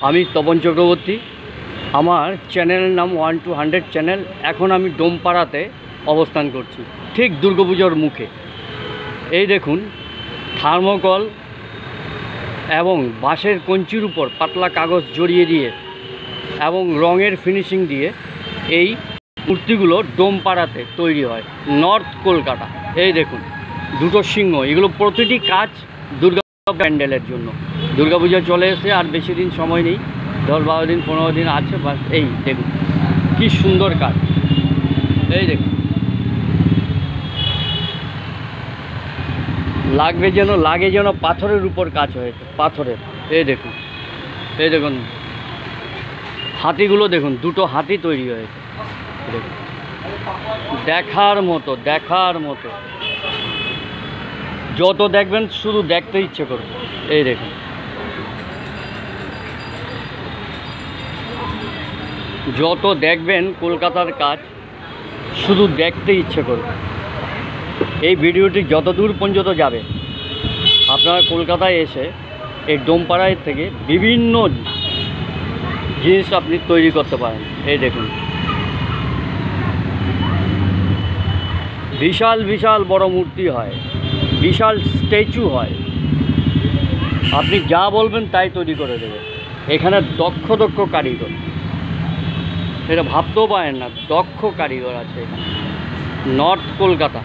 আমি তপন চক্রবর্তী। আমার চ্যানেলের নাম 1 to 100 চ্যানেল। এখন আমি ডোমপাড়াতে অবস্থান করছি, ঠিক দুর্গাপুজোর মুখে। এই দেখুন, থার্মোকল এবং বাঁশের কঞ্চির উপর পাতলা কাগজ জড়িয়ে দিয়ে এবং রঙের ফিনিশিং দিয়ে এই মূর্তিগুলো ডোমপাড়াতে তৈরি হয়, নর্থ কলকাতা। এই দেখুন, দুটো সিংহ, এগুলো প্রতিটি কাজ দুর্গা প্যান্ডেলের জন্য। দুর্গাপূজা চলে এসে আর বেশি দিন সময় নেই, 10-12 দিন 15 দিন আছে বাস। এই দেখুন কি সুন্দর কাজ। এই দেখুন, লাগে যেন পাথরের উপর কাজ হয়েছে, পাথরের। এই দেখুন, এই দেখুন হাতিগুলো দেখুন, দুটো হাতি তৈরি হয়েছে। দেখুন, দেখার মতো। যত দেখবেন শুধু দেখতে ইচ্ছে করবে। এই দেখুন, যত দেখবেন কলকাতার কাজ শুধু দেখতে ইচ্ছে করবে। এই ভিডিওটি যত দূর পর্যন্ত যাবে, আপনারা কলকাতায় এসে এই ডোমপাড়ায় থেকে বিভিন্ন জিনিস আপনি তৈরি করতে পারেন। এই দেখুন, বিশাল বড় মূর্তি হয়, বিশাল স্ট্যাচু হয়। আপনি যা বলবেন তাই তৈরি করে দেবে। এখানে দক্ষ কারিগর, এটা ভাবতেও পারেন না, দক্ষ কারিগর আছে এখানে। নর্থ কলকাতা,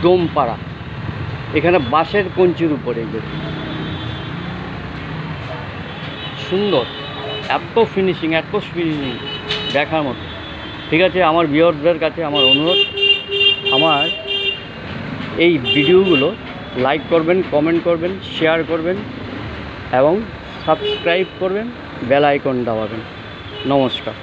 ডোমপাড়া। এখানে বাঁশের কঞ্চির উপরে সুন্দর, এত ফিনিশিং দেখার মতো। ঠিক আছে, আমার ভিউয়ারদের কাছে আমার অনুরোধ, আমার এই ভিডিওগুলো লাইক করবেন, কমেন্ট করবেন, শেয়ার করবেন এবং সাবস্ক্রাইব করবেন, বেল আইকন দাবাবেন। নমস্কার।